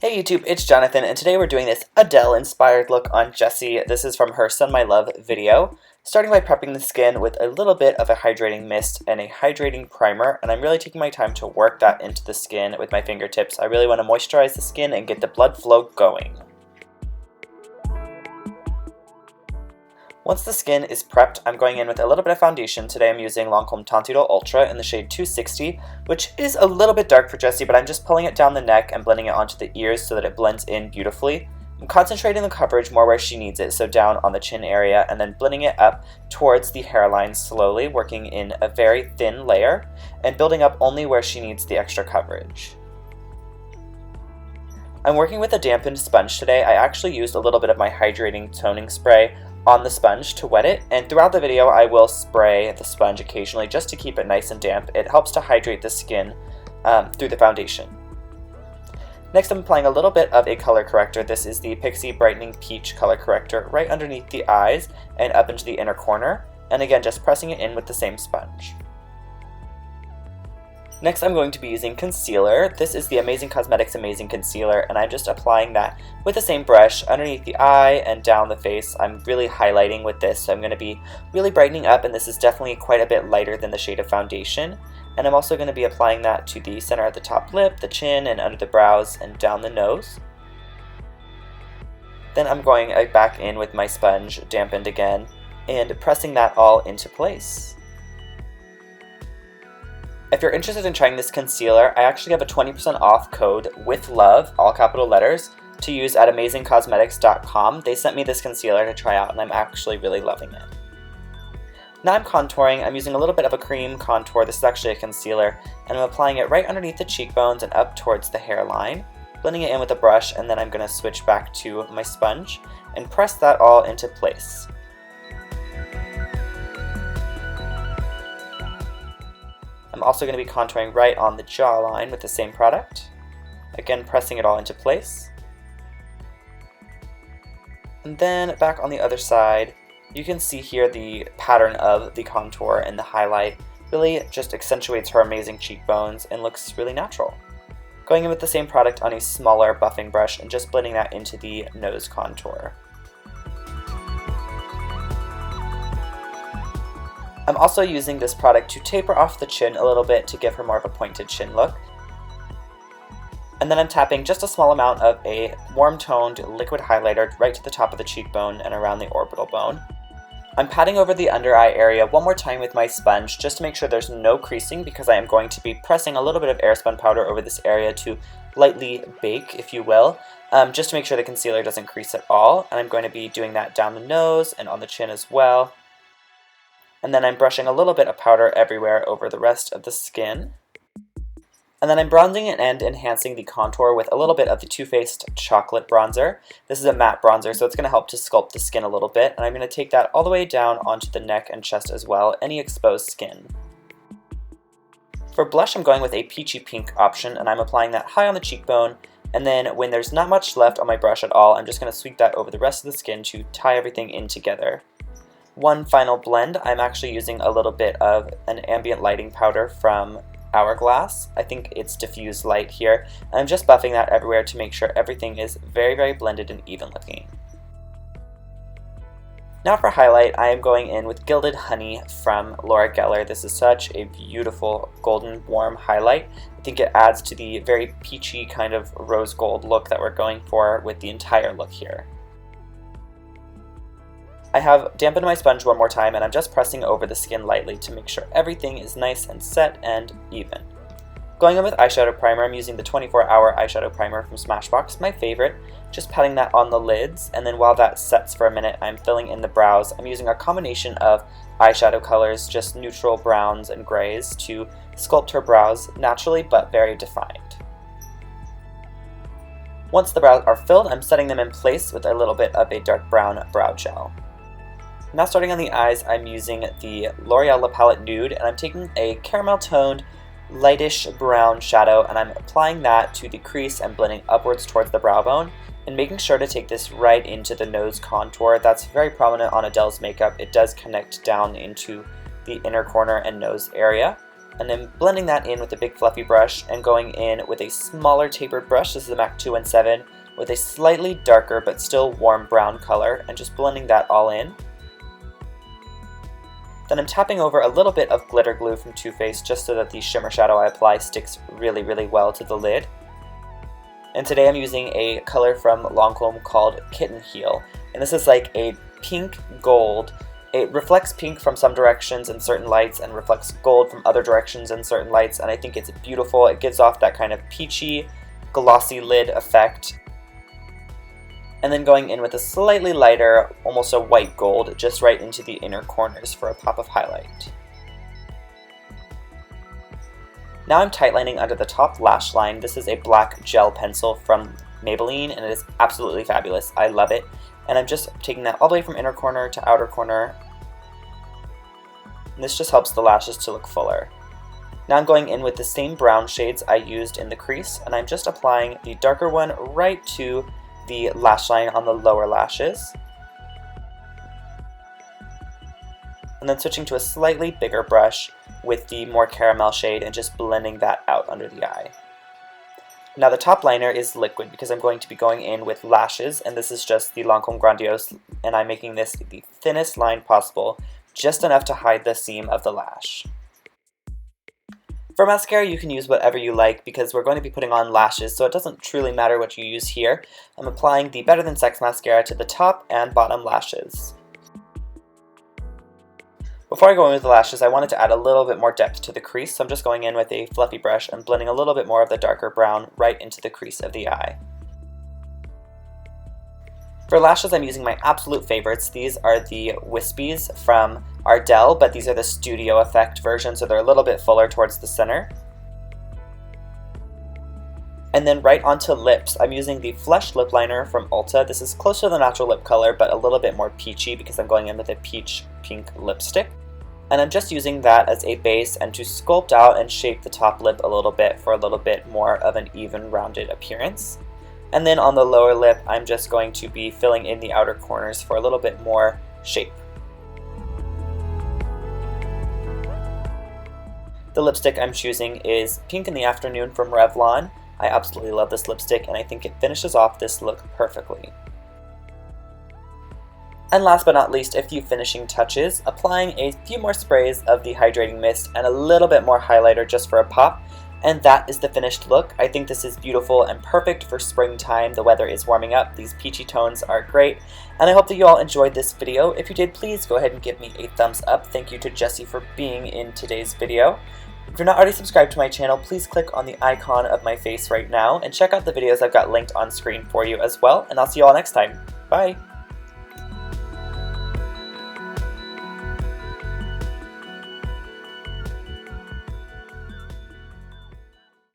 Hey YouTube, it's Jonathan, and today we're doing this Adele-inspired look on Jessie. This is from her Send My Love video. Starting by prepping the skin with a little bit of a hydrating mist and a hydrating primer, and I'm really taking my time to work that into the skin with my fingertips. I really want to moisturize the skin and get the blood flow going. Once the skin is prepped, I'm going in with a little bit of foundation. Today I'm using Lancome Teint Ultra in the shade 260, which is a little bit dark for Jessie, but I'm just pulling it down the neck and blending it onto the ears so that it blends in beautifully. I'm concentrating the coverage more where she needs it, so down on the chin area, and then blending it up towards the hairline slowly, working in a very thin layer, and building up only where she needs the extra coverage. I'm working with a dampened sponge today. I actually used a little bit of my hydrating toning spray on the sponge to wet it, and throughout the video I will spray the sponge occasionally just to keep it nice and damp. It helps to hydrate the skin through the foundation. Next I'm applying a little bit of a color corrector. This is the Pixi Brightening Peach color corrector right underneath the eyes and up into the inner corner, and again just pressing it in with the same sponge. Next I'm going to be using concealer. This is the Amazing Cosmetics Amazing Concealer, and I'm just applying that with the same brush underneath the eye and down the face. I'm really highlighting with this, so I'm going to be really brightening up, and this is definitely quite a bit lighter than the shade of foundation. And I'm also going to be applying that to the center of the top lip, the chin, and under the brows, and down the nose. Then I'm going back in with my sponge, dampened again, and pressing that all into place. If you're interested in trying this concealer, I actually have a 20% off code with love, all capital letters, to use at amazingcosmetics.com. They sent me this concealer to try out, and I'm actually really loving it. Now I'm contouring. I'm using a little bit of a cream contour. This is actually a concealer, and I'm applying it right underneath the cheekbones and up towards the hairline, blending it in with a brush, and then I'm going to switch back to my sponge and press that all into place. I'm also going to be contouring right on the jawline with the same product. Again, pressing it all into place. And then back on the other side, you can see here the pattern of the contour and the highlight really just accentuates her amazing cheekbones and looks really natural. Going in with the same product on a smaller buffing brush and just blending that into the nose contour. I'm also using this product to taper off the chin a little bit to give her more of a pointed chin look. And then I'm tapping just a small amount of a warm-toned liquid highlighter right to the top of the cheekbone and around the orbital bone. I'm patting over the under eye area one more time with my sponge just to make sure there's no creasing, because I am going to be pressing a little bit of airspun powder over this area to lightly bake, if you will, just to make sure the concealer doesn't crease at all. And I'm going to be doing that down the nose and on the chin as well. And then I'm brushing a little bit of powder everywhere over the rest of the skin. And then I'm bronzing and enhancing the contour with a little bit of the Too Faced Chocolate Bronzer. This is a matte bronzer, so it's going to help to sculpt the skin a little bit. And I'm going to take that all the way down onto the neck and chest as well, any exposed skin. For blush, I'm going with a peachy pink option, and I'm applying that high on the cheekbone. And then when there's not much left on my brush at all, I'm just going to sweep that over the rest of the skin to tie everything in together. One final blend, I'm actually using a little bit of an ambient lighting powder from Hourglass. I think it's diffused light here. I'm just buffing that everywhere to make sure everything is very, very blended and even looking. Now for highlight, I am going in with Gilded Honey from Laura Geller. This is such a beautiful golden warm highlight. I think it adds to the very peachy kind of rose gold look that we're going for with the entire look here. I have dampened my sponge one more time, and I'm just pressing over the skin lightly to make sure everything is nice and set and even. Going in with eyeshadow primer, I'm using the 24-hour eyeshadow primer from Smashbox, my favorite. Just patting that on the lids, and then while that sets for a minute, I'm filling in the brows. I'm using a combination of eyeshadow colors, just neutral browns and grays, to sculpt her brows naturally but very defined. Once the brows are filled, I'm setting them in place with a little bit of a dark brown brow gel. Now starting on the eyes, I'm using the L'Oreal La Palette Nude, and I'm taking a caramel toned, lightish brown shadow, and I'm applying that to the crease and blending upwards towards the brow bone, and making sure to take this right into the nose contour. That's very prominent on Adele's makeup. It does connect down into the inner corner and nose area. And then blending that in with a big fluffy brush and going in with a smaller tapered brush, this is the MAC 217, with a slightly darker but still warm brown color, and just blending that all in. Then I'm tapping over a little bit of glitter glue from Too Faced just so that the shimmer shadow I apply sticks really, really well to the lid. And today I'm using a color from Lancome called Kitten Heel, and this is like a pink gold. It reflects pink from some directions in certain lights and reflects gold from other directions in certain lights, and I think it's beautiful. It gives off that kind of peachy, glossy lid effect. And then going in with a slightly lighter, almost a white gold, just right into the inner corners for a pop of highlight. Now I'm tightlining under the top lash line. This is a black gel pencil from Maybelline, and it is absolutely fabulous. I love it. And I'm just taking that all the way from inner corner to outer corner. And this just helps the lashes to look fuller. Now I'm going in with the same brown shades I used in the crease, and I'm just applying the darker one right to the lash line on the lower lashes. And then switching to a slightly bigger brush with the more caramel shade and just blending that out under the eye. Now the top liner is liquid because I'm going to be going in with lashes, and this is just the Lancome Grandiose, and I'm making this the thinnest line possible, just enough to hide the seam of the lash. For mascara, you can use whatever you like because we're going to be putting on lashes, so it doesn't truly matter what you use here. I'm applying the Better Than Sex mascara to the top and bottom lashes. Before I go in with the lashes, I wanted to add a little bit more depth to the crease, so I'm just going in with a fluffy brush and blending a little bit more of the darker brown right into the crease of the eye. For lashes, I'm using my absolute favorites. These are the Wispies from Adele, but these are the Studio Effect version, so they're a little bit fuller towards the center. And then right onto lips, I'm using the Flush Lip Liner from Ulta. This is close to the natural lip color, but a little bit more peachy because I'm going in with a peach pink lipstick. And I'm just using that as a base and to sculpt out and shape the top lip a little bit for a little bit more of an even rounded appearance. And then on the lower lip, I'm just going to be filling in the outer corners for a little bit more shape. The lipstick I'm choosing is Pink in the Afternoon from Revlon. I absolutely love this lipstick, and I think it finishes off this look perfectly. And last but not least, a few finishing touches, applying a few more sprays of the Hydrating Mist and a little bit more highlighter just for a pop. And that is the finished look. I think this is beautiful and perfect for springtime. The weather is warming up. These peachy tones are great. And I hope that you all enjoyed this video. If you did, please go ahead and give me a thumbs up. Thank you to Jessie for being in today's video. If you're not already subscribed to my channel, please click on the icon of my face right now and check out the videos I've got linked on screen for you as well. And I'll see you all next time. Bye!